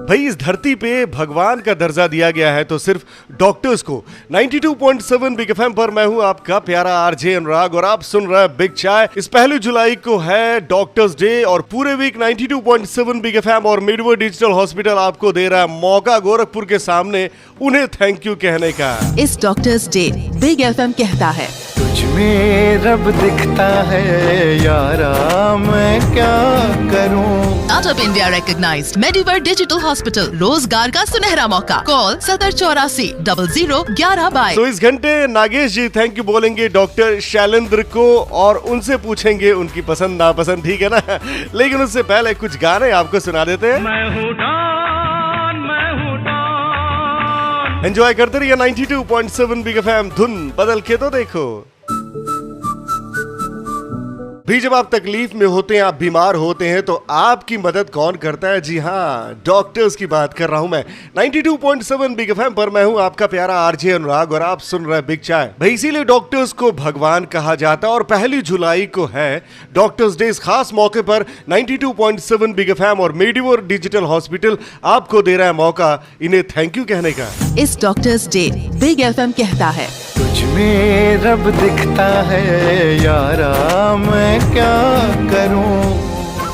भाई इस धरती पे भगवान का दर्जा दिया गया है तो सिर्फ डॉक्टर्स को। 92.7 बिग एफएम पर मैं हूं आपका प्यारा आरजे अनुराग और आप सुन रहे हैं बिग चाय। इस 1 जुलाई को है डॉक्टर्स डे और पूरे वीक 92.7 बिग एफएम और मिडवर्ड डिजिटल हॉस्पिटल आपको दे रहा है मौका गोरखपुर के सामने उन्हें थैंक यू कहने का। इस डॉक्टर्स डे बिग एफएम कहता है तुझ में रब दिखता है यारा, मैं क्या करूं। Startup India recognised Mediward digital hospital, रोजगार का सुनहरा मौका। कॉल 7084001122। तो इस घंटे नागेश जी थैंक यू बोलेंगे डॉक्टर शैलेंद्र को और उनसे पूछेंगे उनकी पसंद नापसंद, ठीक है ना। लेकिन उससे पहले कुछ गाने आपको सुना देते हैं। एंजॉय करते रहिए 92.7 बिग एफएम, धुन बदल के तो देखो। भी जब आप तकलीफ में होते हैं, आप बीमार होते हैं तो आपकी मदद कौन करता है? जी हाँ, डॉक्टर्स की बात कर रहा हूं मैं। 92.7 बिग एफएम पर मैं हूं आपका प्यारा आरजे अनुराग और आप सुन रहे हैं बिग चाय। भाई इसीलिए डॉक्टर्स को भगवान कहा जाता है और 1 जुलाई को है डॉक्टर्स डे। इस खास मौके पर 92.7 बिग एफएम और मेडिवर्ड डिजिटल हॉस्पिटल आपको दे रहा है मौका इन्हें थैंक यू कहने का। इस डॉक्टर्स डे बिग एफएम कहता है तुझ में रब दिखता है यारा, मैं क्या करूं।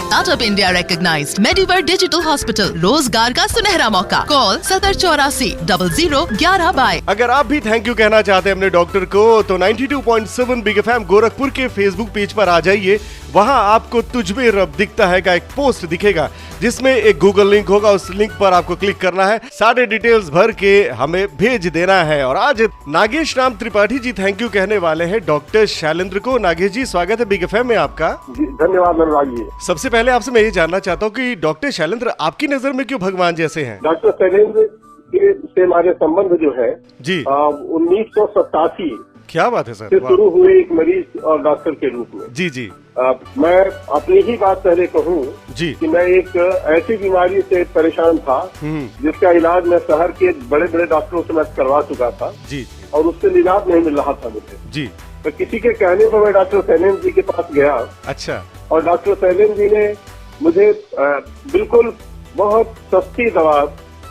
Startup India recognised Mediward digital hospital, रोजगार का सुनहरा मौका। कॉल 7084001122। अगर आप भी थैंक यू कहना चाहते हैं अपने डॉक्टर को तो 92.7 बिग एफएम गोरखपुर के फेसबुक पेज पर आ जाइए। वहां आपको तुझ में रब दिखता है का एक पोस्ट दिखेगा जिसमें एक गूगल लिंक होगा। उस लिंक पर आपको क्लिक करना है, सारे डिटेल्स भर के हमें भेज देना है। और आज नागेश राम त्रिपाठी जी थैंक यू कहने वाले हैं डॉक्टर शैलेंद्र को। नागेश जी स्वागत है बिग एफएम में आपका। जी धन्यवाद अनुराग जी। सबसे पहले आपसे मैं ये जानना चाहता हूँ कि डॉक्टर शैलेंद्र आपकी नजर में क्यों भगवान जैसे हैं? डॉक्टर शैलेंद्र से हमारे संबंध जो है जी 1987 क्या बात है सर, से शुरू हुए एक मरीज और डॉक्टर के रूप में। जी जी मैं अपनी ही बात पहले कहूँ जी कि मैं एक ऐसी बीमारी से परेशान था जिसका इलाज मैं शहर के बड़े बड़े डॉक्टरों से मैं करवा चुका था जी और उससे निजात नहीं मिल रहा था मुझे। जी तो किसी के कहने पर मैं डॉक्टर शैलेंद्र जी के पास गया। अच्छा। और डॉक्टर शैलेंद्र जी ने मुझे बिल्कुल बहुत सस्ती दवा,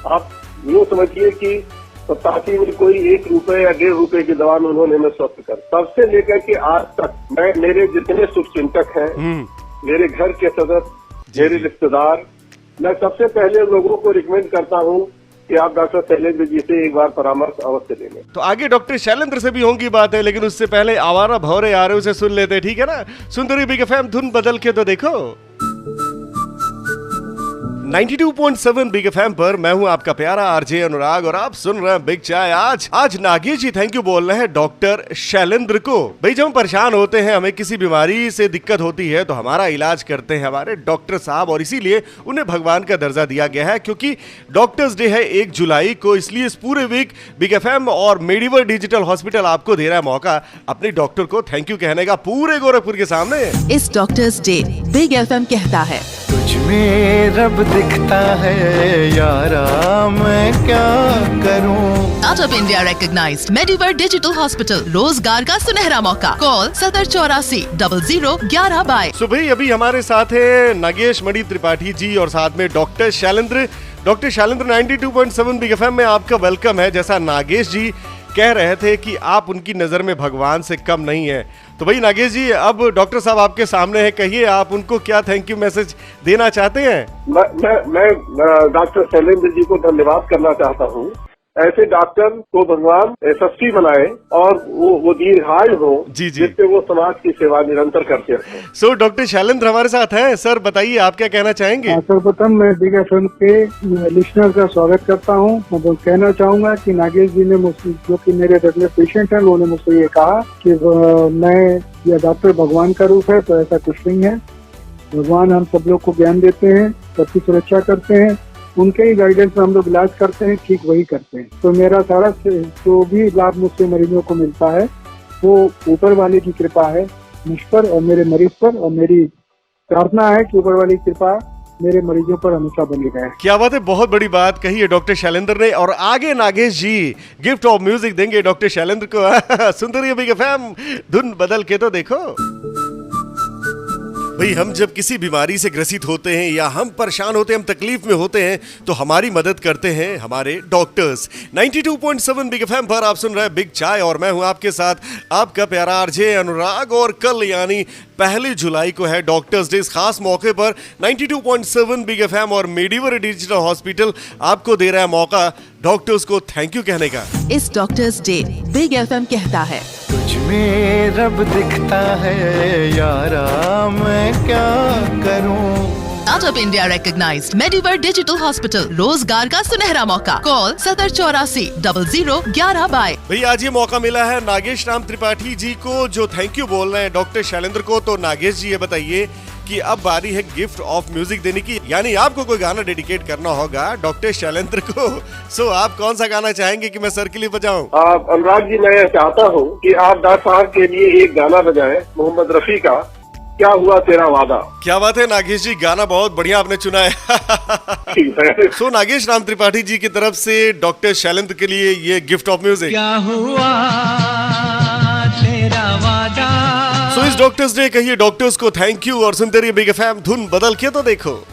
आप यूँ समझिए कि 87 में कोई 1 रुपए या 1.5 रुपए की दवा में उन्होंने मैं स्वस्थ कर, तब से लेकर के आज तक मैं, मेरे जितने शुभचिंतक हैं, मेरे घर के सदस्य, मेरे रिश्तेदार, मैं सबसे पहले लोगों को रिकमेंड करता हूँ कि आप डॉक्टर शैलेंद्र जी से एक बार परामर्श अवश्य ले लें। तो आगे डॉक्टर शैलेंद्र से भी होंगी बात है, लेकिन उससे पहले आवारा भौरे आ रहे उसे सुन लेते हैं, ठीक है ना। सुनते रहिए बिग एफएम, धुन बदल के तो देखो। 92.7 बिग एफएम पर मैं हूं आपका प्यारा आरजे अनुराग और आप सुन रहे हैं बिग चाय। आज नागेश जी थैंक यू बोल रहे हैं डॉक्टर शैलेंद्र को। भाई जब हम परेशान होते हैं, हमें किसी बीमारी से दिक्कत होती है तो हमारा इलाज करते हैं हमारे डॉक्टर साहब और इसीलिए उन्हें भगवान का दर्जा दिया गया है। क्योंकि डॉक्टर्स डे है 1 जुलाई को, इसलिए इस पूरे वीक बिग एफएम और मेडिवर्ड डिजिटल हॉस्पिटल आपको दे रहा है मौका अपने डॉक्टर को थैंक यू कहने का पूरे गोरखपुर के सामने। इस डॉक्टर्स डे बिग एफएम कहता है तुझ में रब दिखता है यारा, मैं क्या करूं। Startup India recognised Mediward digital hospital, रोजगार का सुनहरा मौका। कॉल 7084001122। सो भाई अभी हमारे साथ है नागेश मणि त्रिपाठी जी और साथ में doctor Shailendra. Doctor Shailendra 92.7 big FM में आपका वेलकम है। जैसा नागेश जी कह रहे थे कि आप उनकी नजर में भगवान से कम नहीं है, तो भाई नागेश जी अब डॉक्टर साहब आपके सामने है, कहिए आप उनको क्या थैंक यू मैसेज देना चाहते हैं? मैं डॉक्टर शैलेंद्र जी को धन्यवाद करना चाहता हूँ। ऐसे डॉक्टर को भगवान यशस्वी बनाए और वो दीर्घायु हो, जिससे वो समाज की सेवा निरंतर करते रहे। सो डॉक्टर शैलेंद्र हमारे साथ हैं। सर बताइए आप क्या कहना चाहेंगे? सर्वप्रथम मैं बिग एफएम के लिसनर का स्वागत करता हूं। मैं कहना चाहूंगा कि नागेश जी ने मुझसे, जो कि मेरे रेगुलर पेशेंट हैं, उन्होंने मुझसे ये कहा कि मैं या डॉक्टर भगवान का रूप है, तो ऐसा कुछ नहीं है। भगवान हम सब लोग को ज्ञान देते हैं, सबकी सुरक्षा करते हैं, उनके ही गाइडेंस में हम लोग इलाज करते हैं, ठीक वही करते हैं। तो मेरा सारा जो भी लाभ मुझसे मरीजों को मिलता है वो ऊपर वाले की कृपा है मुझ पर और मेरे मरीज पर, और मेरी प्रार्थना है कि ऊपर वाली कृपा मेरे मरीजों पर हमेशा बनी रहे। क्या बात है, बहुत बड़ी बात कही है डॉक्टर शैलेंद्र ने। और आगे नागेश जी गिफ्ट ऑफ म्यूजिक देंगे डॉक्टर शैलेंद्र को। सुनते रहिए बिग एफएम, धुन बदल के तो देखो। भाई हम जब किसी बीमारी से ग्रसित होते हैं या हम परेशान होते हैं, हम तकलीफ में होते हैं, तो हमारी मदद करते हैं हमारे डॉक्टर्स। 92.7 बिग एफएम पर आप सुन रहे हैं बिग चाय और मैं हूं आपके साथ आपका प्यारा आरजे अनुराग। और कल यानी 1 जुलाई को है डॉक्टर्स डे। इस खास मौके पर 92.7 बिग एफएम और मेडिवर डिजिटल हॉस्पिटल आपको दे रहा है मौका डॉक्टर्स को थैंक यू कहने का। इस डॉक्टर्स डे बिग एफएम कहता है, तुझ में रब दिखता है यारा, मैं क्या करूं। Startup India recognised Mediward digital hospital, रोजगार का सुनहरा मौका। कॉल 7084001122। भाई आज ये मौका मिला है नागेश राम त्रिपाठी जी को, जो थैंक यू बोल रहे हैं डॉक्टर शैलेंद्र को। तो नागेश जी ये बताइए कि अब बारी है गिफ्ट ऑफ म्यूजिक देने की, यानी आपको कोई गाना डेडिकेट करना होगा डॉक्टर शैलेंद्र को। सो आप कौन सा गाना चाहेंगे कि मैं सर के लिए बजाऊं? अनुराग जी, मैं चाहता हूँ कि आप डॉक्टर साहब के लिए एक गाना बजाएं, मोहम्मद रफी का क्या हुआ तेरा वादा। क्या बात है नागेश जी, गाना बहुत बढ़िया आपने चुना है। ठीक है। सो नागेश राम त्रिपाठी जी की तरफ से डॉक्टर शैलेंद्र के लिए ये गिफ्ट ऑफ म्यूजिक। क्या हुआ तेरा वादा। सो इस डॉक्टर्स डे कहिए डॉक्टर्स को थैंक यू और सुनते रहिए बिग एफएम, धुन बदल के तो देखो।